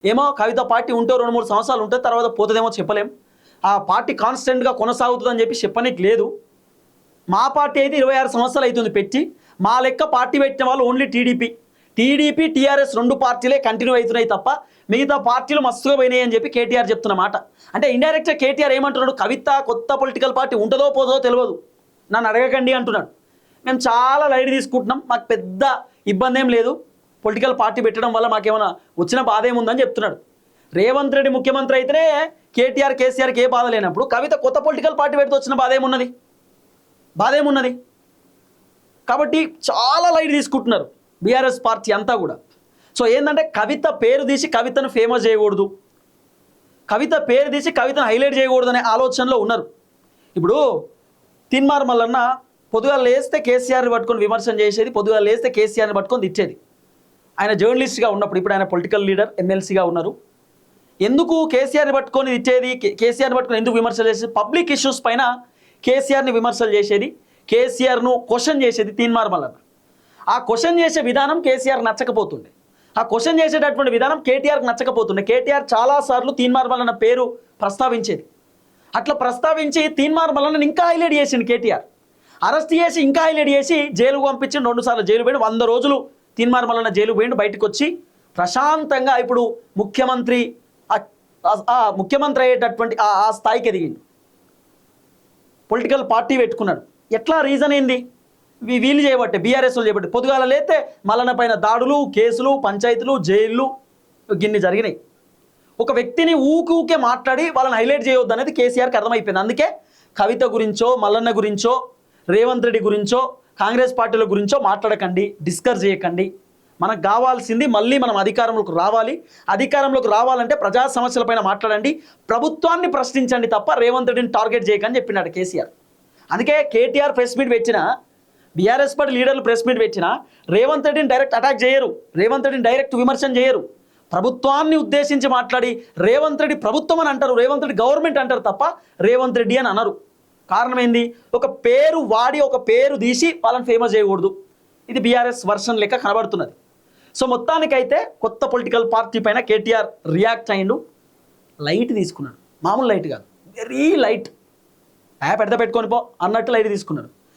ఏమో కవిత పార్టీ ఉంటే 2-3 సంవత్సరాలు ఉంటుంది, తర్వాత పోతుందేమో చెప్పలేం. ఆ పార్టీ కాన్స్టెంట్గా కొనసాగుతుందని చెప్పి చెప్పనికి లేదు. మా పార్టీ అయితే 26 సంవత్సరాలు అవుతుంది పెట్టి. మా లెక్క పార్టీ పెట్టిన వాళ్ళు ఓన్లీ టీడీపీ టీఆర్ఎస్ 2 పార్టీలే కంటిన్యూ అవుతున్నాయి తప్ప మిగతా పార్టీలు మస్తుగా పోయినాయి అని చెప్పి కేటీఆర్ చెప్తున్న మాట. అంటే ఇండైరెక్ట్గా కేటీఆర్ ఏమంటున్నాడు, కవిత కొత్త పొలిటికల్ పార్టీ ఉంటుందో పోదో తెలియదు, నన్ను అడగకండి అంటున్నాడు. మేము చాలా లైట్ తీసుకుంటున్నాం, మాకు పెద్ద ఇబ్బంది ఏం లేదు, పొలిటికల్ పార్టీ పెట్టడం వల్ల మాకేమైనా వచ్చిన బాధ ఏముందని చెప్తున్నాడు. రేవంత్ రెడ్డి ముఖ్యమంత్రి అయితేనే కేటీఆర్ కేసీఆర్కి ఏ బాధ లేనప్పుడు కవిత కొత్త పొలిటికల్ పార్టీ పెడితే వచ్చిన బాధ ఏమున్నది. కాబట్టి చాలా లైట్ తీసుకుంటున్నారు బీఆర్ఎస్ పార్టీ అంతా కూడా. సో ఏంటంటే కవిత పేరు తీసి కవితను ఫేమస్ చేయకూడదు, కవిత పేరు తీసి కవితను హైలైట్ చేయకూడదు అనే ఆలోచనలో ఉన్నారు. ఇప్పుడు తీన్మార్ మల్లన్న పొద్దుగాల లేస్తే కేసీఆర్ని పట్టుకొని విమర్శన చేసేది, పొద్దుగాల లేస్తే కేసీఆర్ని పట్టుకొని తిట్టేది. ఆయన జర్నలిస్ట్గా ఉన్నప్పుడు, ఇప్పుడు ఆయన పొలిటికల్ లీడర్ ఎమ్మెల్సీగా ఉన్నారు. ఎందుకు కేసీఆర్ని పట్టుకొని తిట్టేది, కేసీఆర్ని పట్టుకొని ఎందుకు విమర్శలు చేసేది, పబ్లిక్ ఇష్యూస్ పైన కేసీఆర్ని విమర్శలు చేసేది, కేసీఆర్ను క్వశ్చన్ చేసేది తీన్మార్ మల్లన్న. ఆ క్వశ్చన్ చేసే విధానం కేసీఆర్ నచ్చకపోతుండే, ఆ క్వశ్చన్ చేసేటటువంటి విధానం కేటీఆర్కి నచ్చకపోతుండే. కేటీఆర్ చాలాసార్లు తీన్మార్ మల్లన్న పేరు ప్రస్తావించేది. అట్లా ప్రస్తావించి తీన్మార్ మల్లన్నని ఇంకా హైలైట్ చేసిండు కేటీఆర్. అరెస్ట్ చేసి ఇంకా హైలైట్ చేసి జైలుకు పంపించి 2 సార్లు జైలు పోయిండు. 100 రోజులు తీన్మార్ మల్లన్న జైలు పోయిండు. బయటకు వచ్చి ప్రశాంతంగా ఇప్పుడు ముఖ్యమంత్రి అయ్యేటటువంటి ఆ స్థాయికి ఎదిగిండు. పొలిటికల్ పార్టీ పెట్టుకున్నాడు. ఎట్లా రీజన్ ఏంది, వీళ్ళు చేయబట్టే, బీఆర్ఎస్లు చేయబట్టే. పొద్దుగాల లేతే మల్లన్న పైన దాడులు, కేసులు, పంచాయతీలు, జైళ్ళు గిన్ని జరిగినాయి. ఒక వ్యక్తిని ఊకే మాట్లాడి వాళ్ళని హైలైట్ చేయవద్దు అనేది కేసీఆర్కి అర్థమైపోయింది. అందుకే కవిత గురించో, మల్లన్న గురించో, రేవంత్ రెడ్డి గురించో, కాంగ్రెస్ పార్టీల గురించో మాట్లాడకండి, డిస్కస్ చేయకండి. మనకు కావాల్సింది మళ్ళీ మనం అధికారంలోకి రావాలి. అధికారంలోకి రావాలంటే ప్రజా సమస్యలపైన మాట్లాడండి, ప్రభుత్వాన్ని ప్రశ్నించండి తప్ప రేవంత్ రెడ్డిని టార్గెట్ చేయకని చెప్పినాడు కేసీఆర్. అందుకే కేటీఆర్ ప్రెస్ మీట్ పెట్టినా, బీఆర్ఎస్ పార్టీ లీడర్లు ప్రెస్ మీట్ పెట్టినా రేవంత్ రెడ్డిని డైరెక్ట్ అటాక్ చేయరు, రేవంత్ రెడ్డిని డైరెక్ట్ విమర్శన చేయరు. ప్రభుత్వాన్ని ఉద్దేశించి మాట్లాడి రేవంత్ రెడ్డి ప్రభుత్వం అని అంటారు, రేవంత్ రెడ్డి గవర్నమెంట్ అంటారు తప్ప రేవంత్ రెడ్డి అని అనరు. కారణం ఏంది, ఒక పేరు వాడి ఒక పేరు తీసి వాళ్ళని ఫేమస్ చేయకూడదు. ఇది బీఆర్ఎస్ వర్షన్ లెక్క కనబడుతున్నది. సో మొత్తానికైతే కొత్త పొలిటికల్ పార్టీ పైన కేటీఆర్ రియాక్ట్ అయ్యిండు. లైట్ తీసుకున్నాడు, మామూలు లైట్ కాదు, వెరీ లైట్. పెట్టుకొని పో అన్నట్టు లైట్ తీసుకున్నాడు.